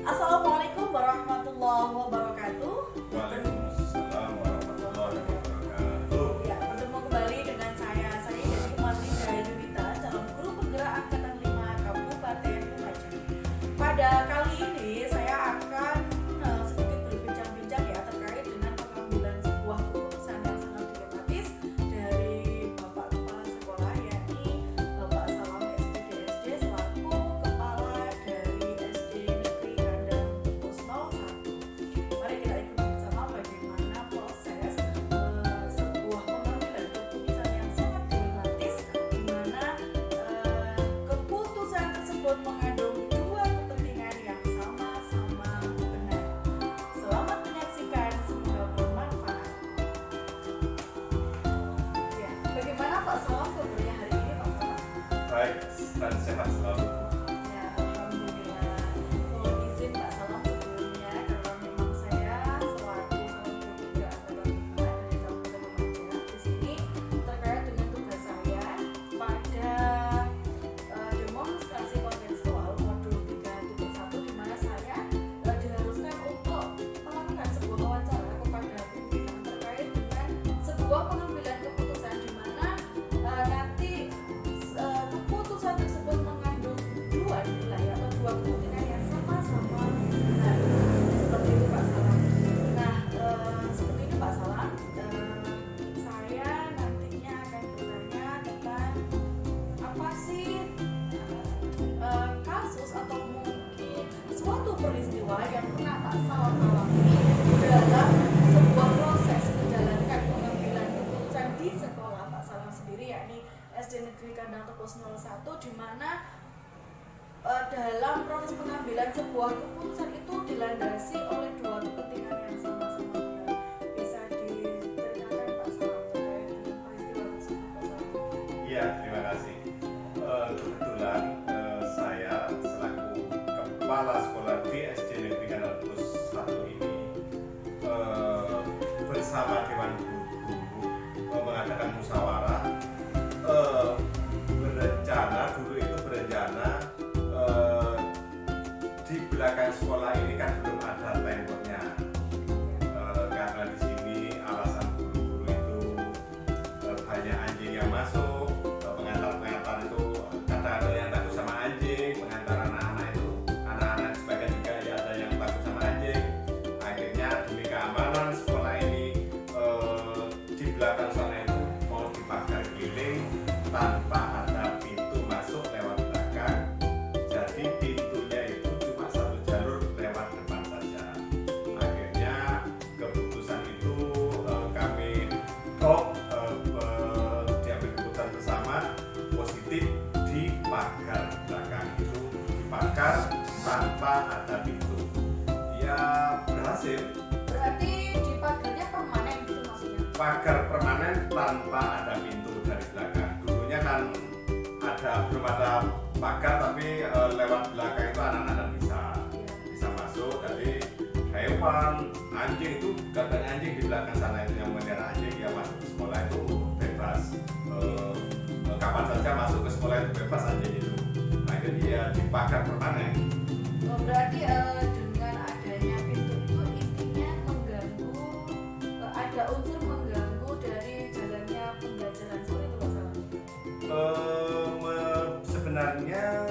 Assalamualaikum warahmatullahi wabarakatuh. Waalaikumsalam warahmatullahi wabarakatuh. Ya, bertemu kembali dengan saya Dedi Martinda Yunita, calon guru penggerak Angkatan 5 Kabupaten Lumajang. Pada kali ini saya akan sedikit berbincang-bincang ya terkait dengan pengambilan sebuah keputusan yang sangat dilematis dari Bapak Kepala Sekolah, yakni Bapak Salam SPDSD selaku Kepala dari SD Negeri Kandang Tepus 01. Mari kita ikuti bersama bagaimana proses sebuah pengambilan keputusan yang sangat dilematis, di mana keputusan tersebut mengandung dua kepentingan yang sama-sama benar. Selamat menyaksikan, semoga bermanfaat. Ya, bagaimana Pak Salam kabarnya hari ini, Pak Salam? Baik dan sehat selalu. Ya, alhamdulillah. Mohon izin Pak Salam sebelumnya, karena memang saya selaku calon guru penggerak Angkatan 5 dari Kabupaten Lumajang di sini terkait dengan tugas saya pada demonstrasi kontekstual modul 3.1, di mana saya diharuskan untuk melakukan sebuah wawancara kepada pimpinan terkait dengan sebuah pengambilan keputusan, di mana nanti keputusan tersebut mengandung dua nilai atau dua kepentingan yang sama-sama benar. Seperti itu Pak Salam. Nah, seperti ini Pak Salam, saya nantinya akan bertanya tentang apa sih kasus atau mungkin suatu peristiwa yang pernah Pak Salam alami dalam sebuah proses menjalankan pengambilan keputusan di sekolah Pak Salam sendiri, yakni SD Negeri Kandang Tepus 01, di mana dalam proses pengambilan sebuah keputusan itu dilandasi oleh dua kepentingan yang sama-sama benar. Bisa diceritakan Pak Salam terkait dengan peristiwa tersebut, Pak Salam? Iya, terima kasih. Kebetulan saya selaku kepala sekolah di SD Negeri Kandang Tepus 1 ini bersama Dewan Guru mengadakan musyawarah. Berencana di belakang sekolah ini kan belum ada temboknya. Karena di sini alasan guru-guru itu banyak anjing yang masuk, pengantar-pengantar itu kadang ada yang takut sama anjing, pengantar anak-anak sebagian juga ya ada yang takut sama anjing. Akhirnya demi keamanan sekolah ini di belakang sana itu mau dipagar keliling tanpa ada pintu masuk lewat belakang. Jadi pintunya itu cuma satu jalur lewat depan saja. Akhirnya keputusan itu kami diambil keputusan bersama positif di pagar belakang itu, dipagar tanpa ada pintu. Ya berhasil. Berarti di pagarnya permanen gitu maksudnya? Pagar permanen tanpa ada pintu dari belakang. Dulunya kan belum ada pagar, tapi lewat belakang itu anak-anak bisa masuk. Jadi hewan, anjing itu katanya anjing di belakang sana itu yang melihara anjing yang masuk ke sekolah itu bebas. Kapan saja masuk ke sekolah itu bebas anjing itu. Akhirnya dia dipagar permanen. Oh, berarti dengan adanya pintu itu intinya mengganggu, ada unsur mengganggu dari jalannya pembelajaran seperti itu Pak Salam? Sebenarnya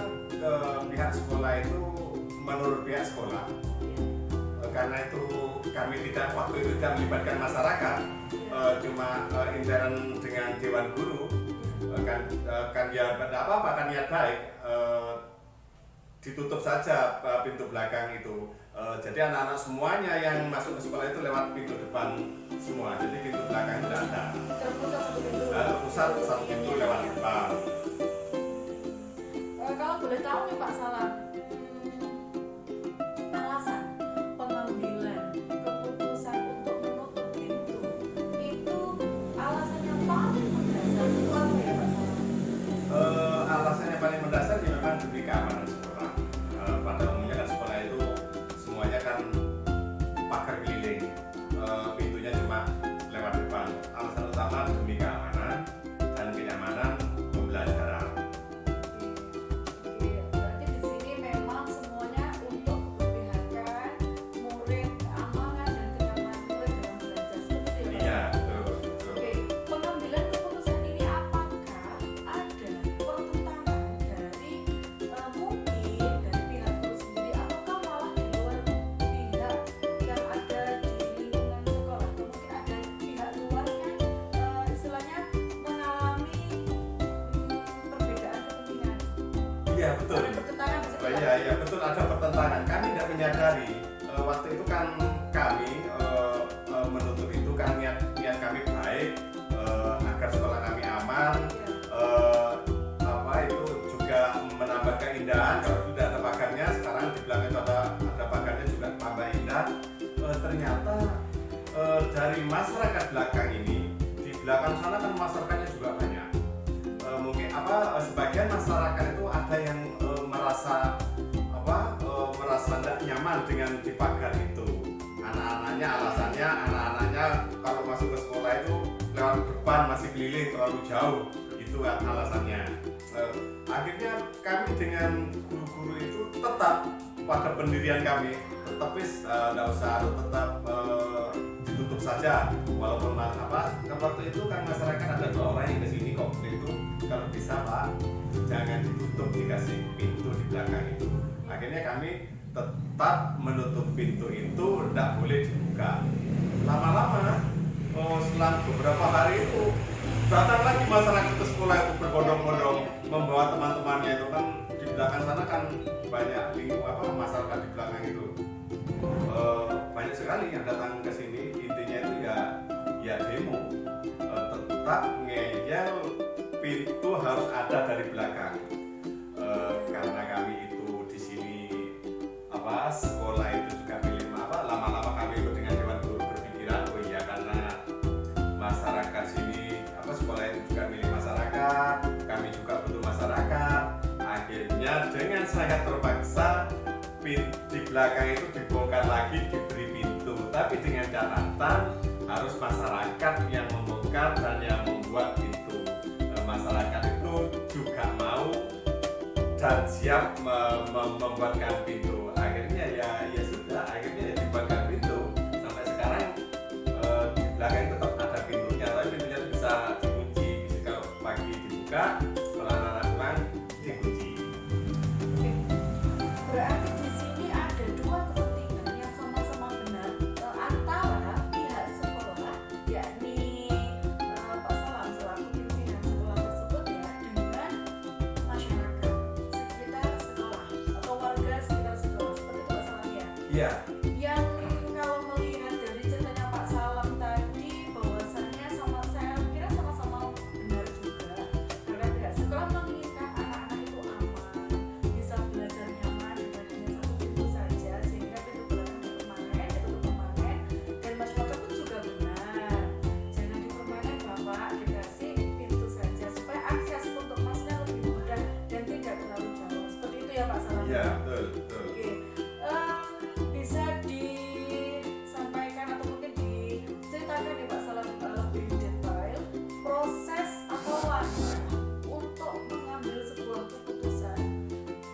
pihak sekolah itu menurut pihak sekolah, karena itu kami waktu itu tidak melibatkan masyarakat, cuma intern dengan Dewan Guru, kan ya tidak apa-apa, kan niat baik, ditutup saja pintu belakang itu. Jadi anak-anak semuanya yang masuk ke sekolah itu lewat pintu depan semua, jadi pintu belakang tidak ada. Terpusat satu pintu. Terpusat satu pintu lewat depan. Kalau boleh tahu nih Pak Salam, alasan pengambilan keputusan untuk menutup pintu itu alasan yang paling mendasar itu apa ya Pak Salam? Alasan yang paling mendasar ya memang demi keamanan sekolah. Pada umumnya kan sekolah itu semuanya kan pagar keliling, pintunya cuma lewat depan. Alasan utama demi keamanan dan kenyamanan pembelajaran. Berarti di sini iya betul. Ada pertentangan di situ. Oh iya iya betul, ada pertentangan. Kami tidak menyadari waktu itu kan kami menutup itu kan niat kami baik agar sekolah kami aman. Apa itu juga menambah keindahan. Kalau sudah ada pagarnya, sekarang di belakang itu ada pagarnya juga tambah indah. Ternyata dari masyarakat belakang ini, di belakang sana kan masyarakatnya juga banyak. Mungkin sebagian masyarakat itu ada yang merasa tidak nyaman dengan di pagar itu. Alasannya anak-anaknya kalau masuk ke sekolah itu lewat depan, masih keliling terlalu jauh, itu alasannya. Akhirnya kami dengan guru-guru itu tetap pada pendirian kami, tetap tetap ditutup saja, walaupun waktu itu kan masyarakat ada 2 orang yang kesini kok itu, kalau bisa Pak jangan ditutup, dikasih pintu di belakang itu. Akhirnya kami tetap menutup pintu itu, tidak boleh dibuka. Lama-lama selang beberapa hari itu datang lagi masyarakat ke sekolah itu berbondong-bondong membawa teman-temannya itu kan, di belakang sana kan banyak masyarakat di belakang itu banyak sekali yang datang ke sini. Intinya itu ya demo, tetap ngeyel pintu harus ada dari belakang. Karena kami itu di sini sekolah itu juga milik lama-lama kami itu dengan Dewan Guru berpikiran karena masyarakat sini sekolah itu juga milik masyarakat, kami juga butuh masyarakat. Akhirnya dengan sangat terpaksa di belakang itu dibongkar lagi, diberi pintu, tapi dengan catatan harus masyarakat yang membongkar dan yang membuat pintu. Masyarakat itu juga mau dan siap membuatkan pintu. Akhirnya ya sudah, akhirnya dibuatkan pintu. Sampai sekarang di belakang tetap ada pintunya, tapi pintunya itu bisa dikunci. Kalau pagi dibuka, kalau anak-anak pulang dikunci. Berarti di sini ada 2 kepentingan yang sama-sama benar antara pihak sekolah, yakni Pak Salam selaku pimpinan sekolah tersebut dengan masyarakat sekitar sekolah atau warga sekitar sekolah, seperti itu Pak Salam ya. Iya. Yang kalau melihat dari ceritanya Pak Salam tadi, bahwasannya saya kira sama-sama benar juga, karena pihak sekolah menginginkan anak-anak itu aman, bisa belajar nyaman dengan hanya 1 pintu saja, sehingga pintu belakang ditutup permanen, dan masyarakat pun juga benar, jangan dipermanen Bapak, dikasih pintu saja supaya akses untuk masuknya lebih mudah dan tidak terlalu jauh. Seperti itu ya Pak Salam. Iya betul. Oke, bisa disampaikan atau mungkin diceritakan ya Pak Salam lebih detail proses atau langkah untuk mengambil sebuah keputusan,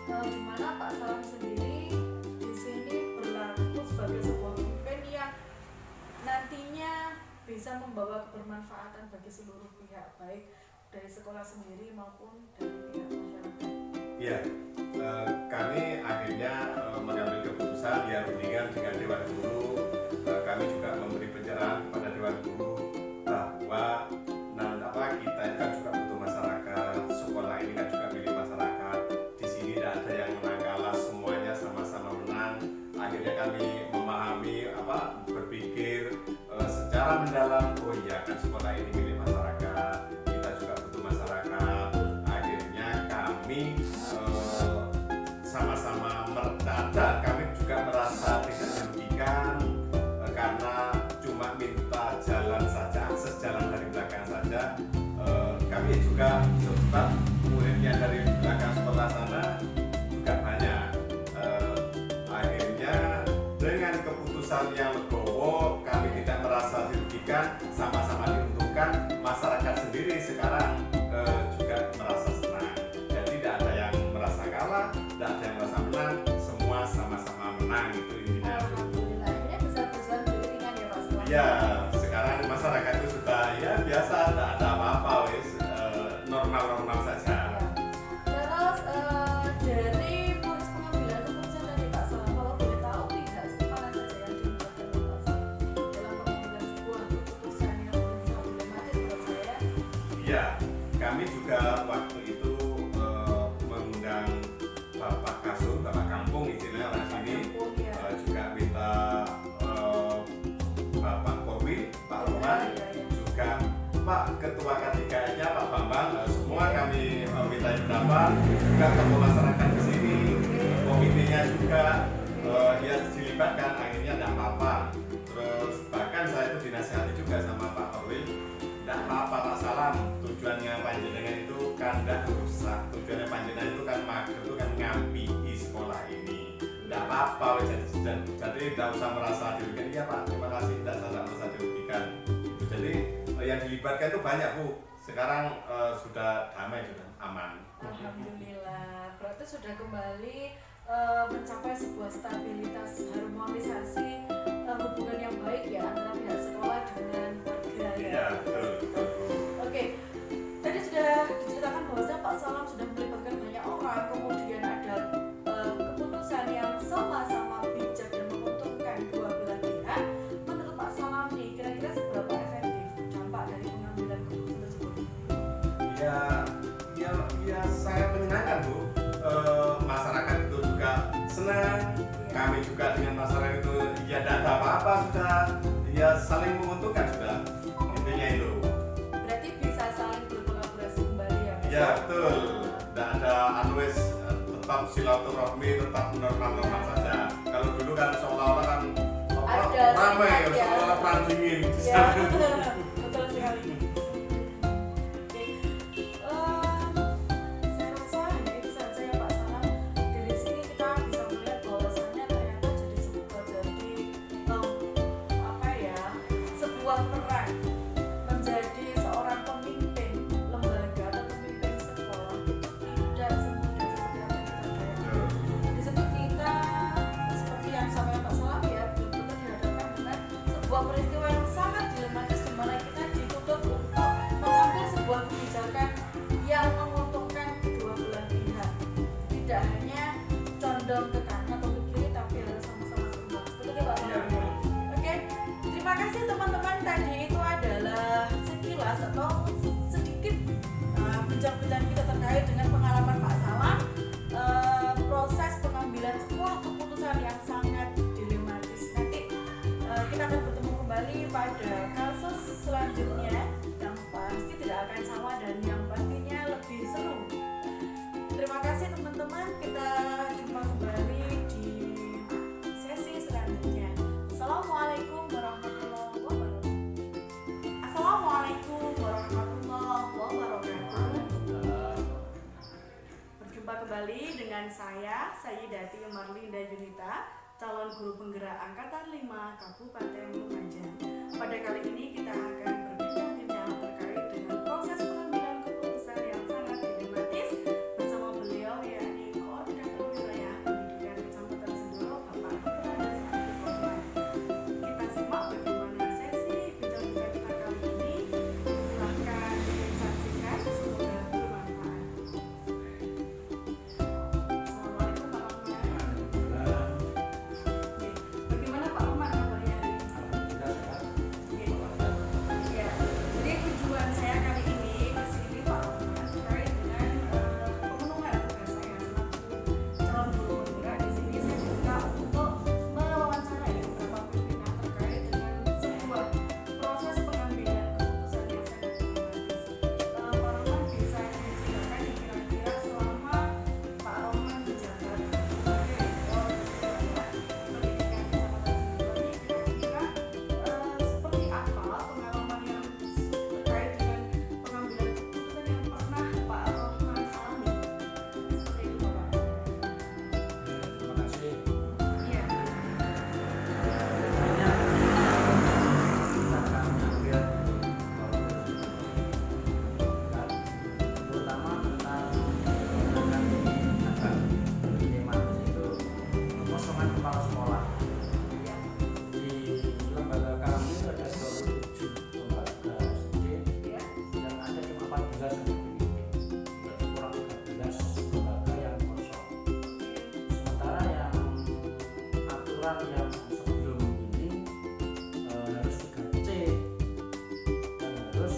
di mana Pak Salam sendiri di sini berlaku sebagai sebuah pemimpin yang nantinya bisa membawa kebermanfaatan bagi seluruh pihak, baik dari sekolah sendiri maupun dari pihak masyarakat. Iya, kami akhirnya mengambil keputusan ya rundingan dengan Dewan Guru. Kami juga memberi pencerahan kepada Dewan Guru bahwa kita ini kan juga butuh masyarakat, sekolah ini kan juga milik masyarakat. Di sini tidak ada yang menang kalah, semuanya sama-sama menang. Akhirnya kami memahami berpikir secara mendalam, kan sekolah ini milik masyarakat, kita juga butuh masyarakat. Akhirnya kami sama-sama dan kami juga merasa tidak dirugikan karena cuma minta jalan saja, akses jalan dari belakang saja. Kami juga sebab muridnya dari belakang sekolah sana juga banyak. Akhirnya dengan keputusan yang legowo, kami tidak merasa dirugikan, sama-sama diuntungkan. Masyarakat sendiri sekarang juga merasa senang. Jadi tidak ada yang merasa kalah, tidak ada yang merasa menang, semua sama-sama menang, itu intinya. Alhamdulillah, akhirnya bisa berjalan beriringan ya Pak Salam. Ya, sekarang masyarakat itu sudah ya biasa, tidak ada apa-apa, normal-normal saja. Terus dari proses pengambilan keputusan dari Pak Salam, kalau boleh tahu tidak mana saja yang dilibatkan oleh Pak Salam dalam pengambilan sebuah keputusan yang problematis menurut saya? Iya, kami juga waktu itu mengundang berapa juga tokoh masyarakat di sini, komitenya juga ya dilibatkan, akhirnya tidak apa-apa. Terus bahkan saya itu dinasihati juga sama Pak Orwil, tidak apa-apa Pak Salam, tujuannya panjenengan itu kan tidak rusak, tujuannya panjenengan itu kan mager, itu kan ngampi sekolah ini, tidak apa-apa, jadi tidak usah merasa dirugikan. Iya Pak, terima kasih, tidak merasa dirugikan. Jadi yang dilibatkan itu banyak Bu. Sekarang sudah damai, sudah aman. Alhamdulillah, berarti sudah kembali mencapai sebuah stabilitas, harmonisasi hubungan yang baik ya antara pihak sekolah dengan warga ya. Iya, betul. Oke, tadi sudah diceritakan bahwa Pak Salam sudah melibatkan banyak orang, kemudian ada keputusan yang sama-sama bijak dan menguntungkan dua belah pihak. Menurut Pak Salam nih, kira-kira seberapa efektif dampak dari pengambilan keputusan tersebut? Ya sangat menyenangkan Bu. Masyarakat itu juga senang, kami juga dengan masyarakat itu ya tidak ada apa-apa, sudah ya saling menguntungkan sudah, intinya itu. Berarti bisa saling berkolaborasi kembali ya Mas? Ya betul, tidak ada always, tetap silaturahmi, tetap normal-normal saja. Kalau dulu kan seolah-olah kan Ada ramai, semangat ya. seolah-olah perang dingin. Ya, betul sekali. Oke, saya rasa hanya itu saja ya Pak Salam. Dari sini kita bisa melihat bahwasannya ternyata sebuah peran menjadi seorang pemimpin lembaga atau pemimpin sekolah itu tidak semudah seperti apa yang kita bayangkan. Di situ kita seperti yang disampaikan Pak Salam ya, betul-betul dihadapkan dengan sebuah peristiwa yang sangat dilematis di mana kita dituntut untuk mengambil sebuah kebijakan yang menguntungkan kedua belah pihak. Tidak hanya condong ke kanan atau ke kiri, tapi harus sama-sama seimbang. Betul ya Pak Salam? Oke, terima kasih teman-teman. Tadi itu adalah sekilas atau sedikit bincang-bincang kita terkait dengan pengalaman Pak Salam, proses pengambilan sebuah keputusan yang sangat dilematis. Nanti kita akan bertemu kembali pada kasus selanjutnya yang pasti tidak akan sama dan yang pastinya lebih seru. Terima kasih teman-teman, kita jumpa kembali di sesi selanjutnya. Assalamualaikum warahmatullahi wabarakatuh. Assalamualaikum warahmatullahi wabarakatuh. Berjumpa kembali dengan saya, Sayyidati Marlinda Junita, calon guru penggerak Angkatan 5 Kabupaten Lumajang. Pada kali ini kita akan berbincang-bincang terkait dengan proses pengambilan keputusan yang sangat dilematis bersama beliau, yakni Koordinator Wilayah Pendidikan Kecamatan Senduro, Bapak Fernandes Abdul. Kita simak bagaimana sesi bincang-bincang kita kali ini. Silahkan disaksikan, semoga bermanfaat. Assalamualaikum Pak Rahman. Bagaimana Pak Rahman kabarnya hari ini? Ya, jadi tujuan saya kali ini ke sini Pak Rahman terkait dengan pemenuhan tugas saya selaku calon guru penggerak. Di sini saya diminta untuk mewawancarai beberapa pimpinan terkait dengan sebuah proses pengambilan keputusan yang sangat dilematis. Pak Rahman bisa diceritakan kira-kira selama Pak Rahman menjabat sebagai pendidikan Kecamatan Senduro ini, kira-kira seperti apa pengalaman yang terkait dengan pengambilan keputusan yang pernah Pak Rahman alami? Seperti itu Pak. Terima kasih. Iya. Kita akan mengambil terutama tentang agar dilematis itu kekosongan kepala sekolah. Iya. Di lembaga kami itu ada 27 lembaga SD Iya. dan ada cuma 14 yang dipimpin. Berarti kurang 13 lembaga yang kosong. Sementara yang aturan yang sebelum ini harus 3C dan harus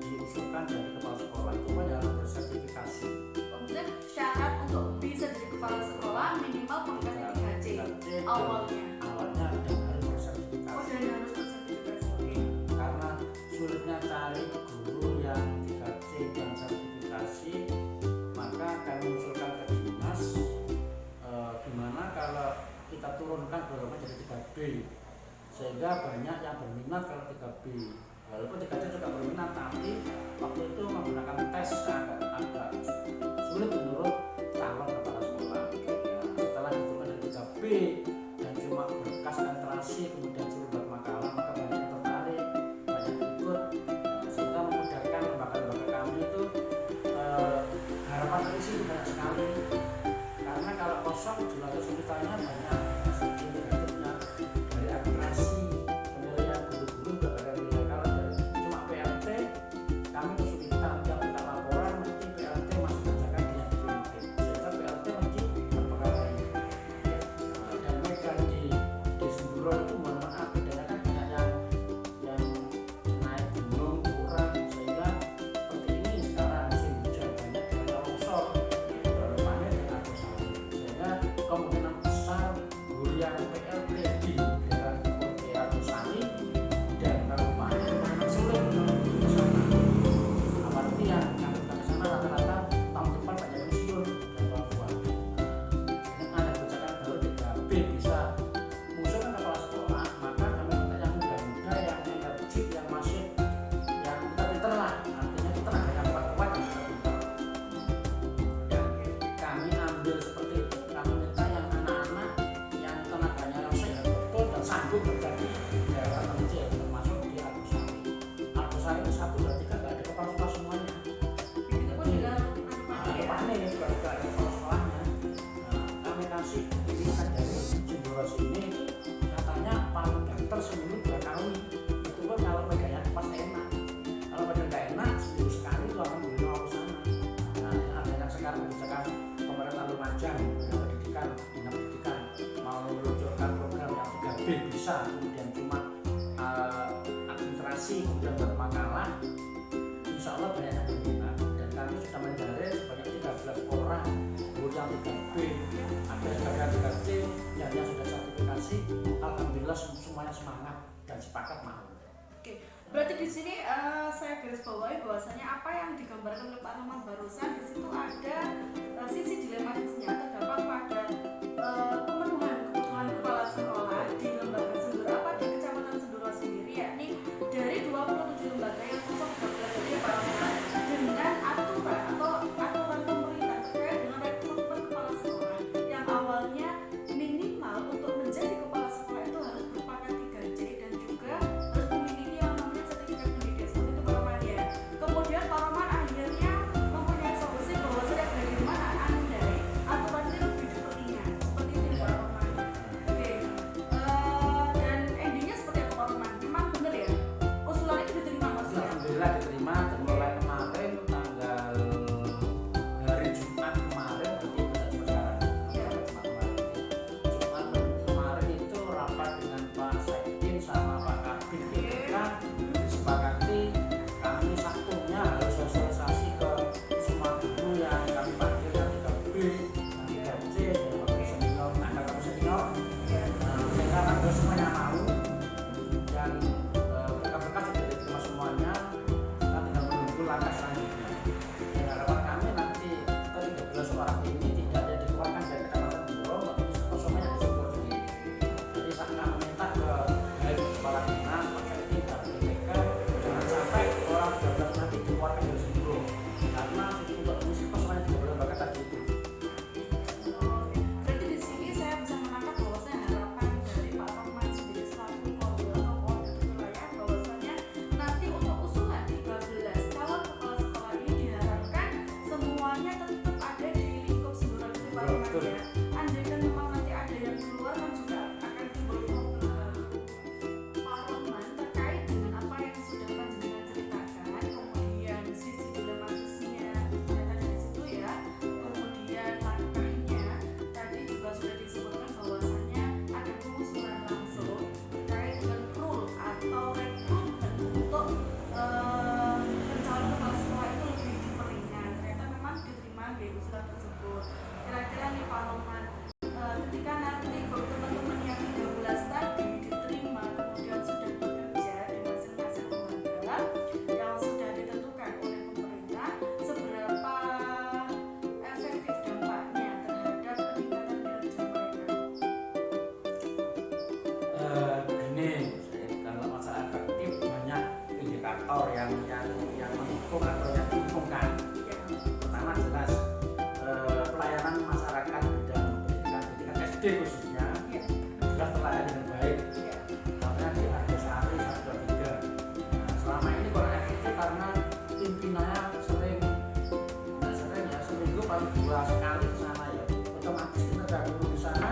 diusulkan dari kepala sekolah itu kan harus bersertifikasi. Kemudian syarat untuk bisa jadi kepala sekolah minimal pangkatnya 3C awalnya. Awalnya dan harus bersertifikasi. Oh, dan harus bersertifikasi. Karena sulitnya cari guru yang 3C dan sertifikasi sehingga banyak yang berminat kalau 3B. Walaupun 3C juga berminat, tapi waktu itu menggunakan tes agak sulit menurut calon kepala sekolah. Setelah diturunkan dari 3B dan cuma berkas literasi kemudian suruh buat makalah, maka banyak yang tertarik, banyak yang ikut, sehingga memudahkan lembaga-lembaga kami itu harapan terisi itu banyak sekali. Karena kalau kosong jumlah kesulitannya banyak, segi negatifnya dari administrasi, penilaian guru-guru juga banyak nilai. Kalau dari cuma PLT kami kesulitan, tiap kita laporan mesti PLT masih kerjakan dengan definitif, sehingga PLT mesti terpengaruh. Dan medan di Semburo itu mohon maaf bedanya kan banyak yang naik gunung kurang, sehingga seperti ini sekarang musim hujan banyak dengan longsor depannya dengan Argosari, sehingga kemungkinan besar guru yang PLT di daerah timur Argosari dan Kabupaten itu memang sulit untuk ke sana. Apalagi yang ke sana rata-rata tahun depan banyak pensiun dan Papua. Dengan ada kebijakan baru 3B bisa mengusulkan kepala sekolah, maka kami minta yang muda-muda, yang energik, yang masih yang pintar-pintar lah, artinya itu tenaga yang kuat-kuat yang pintar-pintar. Dan kami ambil seperti itu, kami minta yang anak-anak yang tenaganya sehat betul dan sanggup menjadi daerah terpencil, termasuk di Argosari. Argosari itu 1, 2, 3 nggak ada kepala sekolah semuanya. Begitu pun juga Ada panen juga ada kepala sekolahnya. Kami kasih pilihan dari Semburo sini itu katanya paling banter seminggu 2 kali. Itu pun kalau pedangnya pas enak. Kalau pedang nggak enak seminggu sekali itu akan beli mau sana. Nah, adanya sekarang kebijakan pemerintah Lumajang yang pendidikan, dinas pendidikan mau meluncurkan program yang 3B bisa, kemudian cuma administrasi, kemudian buat makalah. Insya Allah banyak yang berminat dan kami sudah menjaring sebanyak 13 orang guru yang 3B, ada yang 3C yang sudah sertifikasi. Alhamdulillah semuanya semangat dan sepakat mau. Oke, berarti di sini saya garis bawahi bahwasanya apa yang digambarkan oleh Pak Rahmat barusan di situ ada sisi dilematisnya terdapat pada pemenuhan kebutuhan kepala sekolah di lembaga Semburo apa di Kecamatan Semburo sendiri, yakni dari 27 lembaga yang kosong 13 dari Pak Rahmat dengan aturan atau aturan pemerintah terkait dengan rekrutmen kepala sekolah yang awalnya minimal untuk menjadi kepala sekolah itu harus berpangkat 3C dan juga harus memiliki yang namanya sertifikat pendidik seperti itu Pak Rahmat ya. Kemudian Pak Rahmat akhirnya mempunyai solusi bahwa saya bagaimana andai aturan ini lebih diperingat seperti itu Pak Rahmat. Oke, dan endingnya seperti apa Pak Rahmat? Memang benar ya usulan itu diterima maksudnya? Alhamdulillah diterima dan mulai kemarin tanggal hari Jumat kemarin, berarti sudah sekarang. Iya. Jumat kemarin itu rapat dengan Pak Saidin sama Pak Kabin kita disepakati kami Sabtunya harus sosialisasi ke semua guru yang kami panggil yang 3B, yang 3C, yang waktu senior, anak waktu senior. Sehingga kami semuanya mau dan berkas-berkas sudah diterima semuanya. Kita tinggal menunggu langkah selanjutnya. Dan harapan kami nanti ke-13 orang ini tidak ada dikeluarkan dari Kecamatan Semburo, tapi kosongnya di Semburo sendiri. Jadi saya meminta ke baik kepala dinas, Pak Saidi, dan BPK jangan sampai orang 12 nanti dikeluarkan dari Semburo, karena untuk mengisi kosongannya di lembaga tadi itu. Berarti di sini saya bisa menangkap bahwasanya harapan dari Pak Rahmat sendiri selaku koordinator wilayah bahwasanya nanti untuk usulan 13 calon kepala sekolah ini diharapkan semuanya tetap ada di lingkup Semburo itu Pak Rahmat Betul. ya. Andaikan memang nanti ada yang keluar kan juga akan timbul problem baru. Pak Rahmat terkait dengan apa yang sudah panjenengan ceritakan, kemudian sisi dilematisnya ternyata dari situ ya, kemudian langkahnya tadi juga sudah disebutkan bahwasannya ada pengusulan langsung terkait dengan rule atau rekrutmen untuk pencalon kepala sekolah itu lebih diperingat. Ternyata memang diterima di usulan tersebut. Kira-kira nih Pak Rahmat, ketika nanti teman-teman yang 13 tadi diterima kemudian sudah bekerja di masing-masing lembaga yang sudah ditentukan oleh pemerintah, seberapa efektif dampaknya terhadap peningkatan kinerja mereka? gede khususnya Iya. sudah terlayani dengan baik. Iya. Namanya di Argosari 123. Nah, selama ini kurang efektif karena pimpinannya sering ya seminggu paling 2 kali ke sana ya. Otomatis kita gak dulu di sana,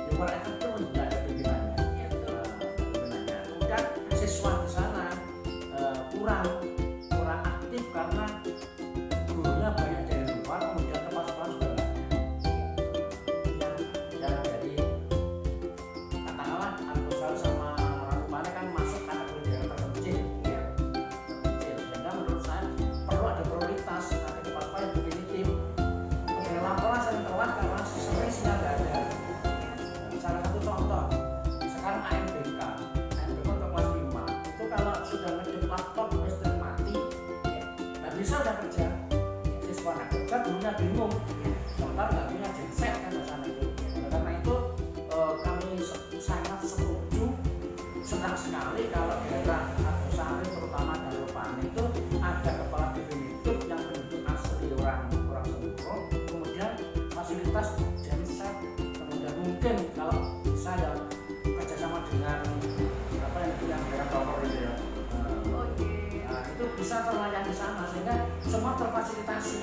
ya kurang efektif untuk ada pimpinannya. Iya, betul. Pimpinannya. Kemudian siswa di sana kurang aktif karena gurunya banyak dari luar, kemudian kepasukan juga nggak ada. yang dari katakanlah Argosari sama Ranupane kan masuk kategori daerah terpencil. Iya. Sehingga menurut saya perlu ada prioritas nanti kepasukan yang definitif. Kemudian laporan sering telat karena sering sinyal nggak ada. Salah satu contoh sekarang AMBK untuk kelas 5 itu kalau sudah ngedep laptop listrik mati nggak bisa udah kerja. Siswa nggak kerja gurunya bingung, sementara nggak punya genset kan di sana itu. Karena itu kami sangat setuju, senang sekali kalau daerah Argosari terutama Ranupane itu ada kepala definitif yang penduduk asli orang Senduro, kemudian fasilitas genset, kemudian mungkin kalau bisa ya kerjasama dengan yang daerah Bogor itu ya. Oke. Nah, itu bisa terlayani di sana sehingga semua terfasilitasi,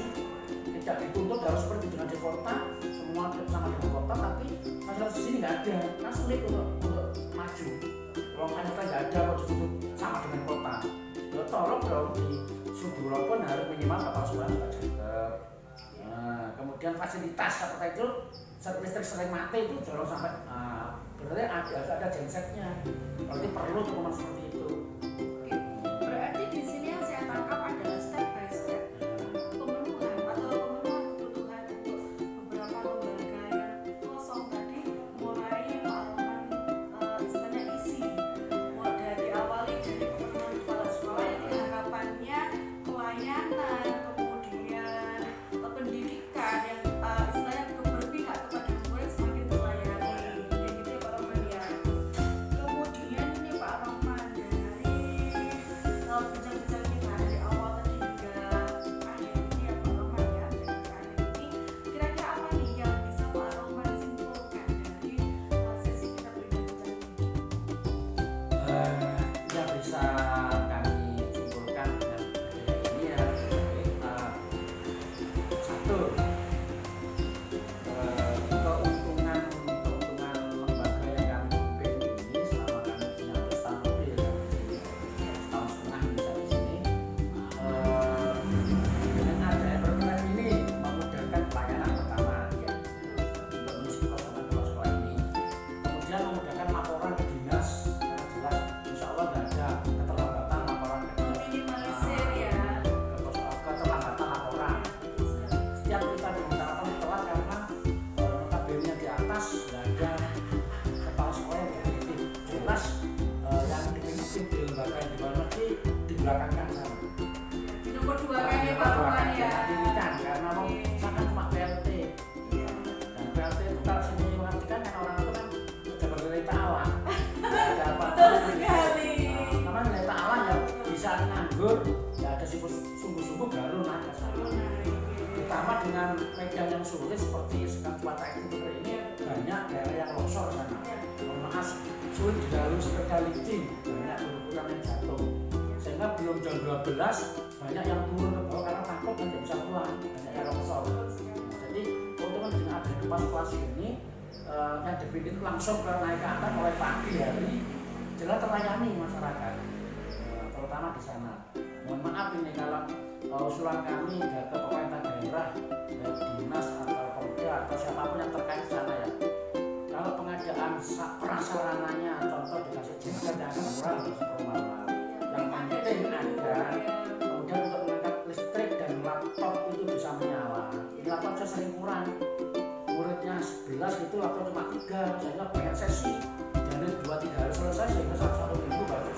tidak dituntut harus seperti dengan di kota semua sama dengan kota, tapi fasilitas di sini nggak ada, kan sulit untuk maju. Kalau ternyata nggak ada kok dituntut sama dengan kota, ya tolong dong di Suduro pun harus minimal kapal selam juga center. Nah, kemudian fasilitas seperti itu saat listrik sering mati itu dorong sampai berarti ada gensetnya, berarti perlu teman seperti itu. Oke. Berarti di sini yang saya tangkap adalah step by step pemenuhan kebutuhan untuk beberapa lembaga yang kosong tadi, mulai Pak istilahnya isi. Mulai diawali dari pemenuhan kepala sekolah yang harapannya pelayanan, kemudian pendidikan yang istilahnya berpihak kepada murid semakin terlayani. Kayak gitu ya Pak Roman ya. Kemudian ini Pak Roman dari bincang-bincang kita dari awal tadi hingga akhir ini ya Pak Roman ya, dari akhir ini kira-kira apa nih yang bisa Pak Roman simpulkan dari sesi kita berbincang ini? Yang bisa kami simpulkan dengan ini ya, satu, keuntungan lembaga yang kami pimpin ini selama kami punya 12 tahun lebih ya, 1,5 tahun bisa di sini, dengan adanya peraturan ini memudahkan pelayanan pertama untuk mengisi kosongan kepala sekolah ini, kemudian memudahkan laporan ke dinas karena jelas insya Allah nggak ada keterlambatan laporan ke dinas. Meminimalisir ya. Keterlambatan laporan. Setiap kita dimintakan telat karena notabene di atas nggak ada kepala sekolah yang definitif. Jelas yang definitif di lembaga yang di luar negeri dibelakangkan sana. Di nomor 2 kayaknya Pak Roman ya. Dibelakangkan karena mau misalkan cuma PLT. Iya. Dan PLT itu kalau sendiri mengartikan kan orang itu kan sudah bercerita Allah. Ada apa? Betul sekali. Namanya cerita Allah ya bisa nganggur, ya ada sungguh-sungguh baru naik ke sana. Terutama dengan medan yang sulit seperti sekarang cuaca ekstrim ini banyak daerah yang longsor sana. Mohon maaf, sulit dilalui sepeda licin, banyak berkurang yang jatuh. Sehingga belum jam 12 banyak yang turun ke bawah karena takut kan tidak bisa pulang, banyak yang longsor. Jadi keuntungan dengan adanya kelas ini yang definitif langsung ke naik ke atas mulai pagi hari jelas terlayani masyarakat, terutama di sana. Mohon maaf ini kalau usulan kami ke pemerintah daerah, baik dinas atau Polda atau siapapun yang terkait di sana ya. Kalau pengadaan prasarananya, contoh dikasih genset yang murah untuk perumahan, yang penting ada. Kemudian untuk mengangkat listrik dan laptop itu bisa menyala. Ini laptop saya sering kurang. Muridnya 11 itu laptop cuma 3, sehingga banyak sesi. Jadi 2-3 hari selesai sehingga satu minggu baru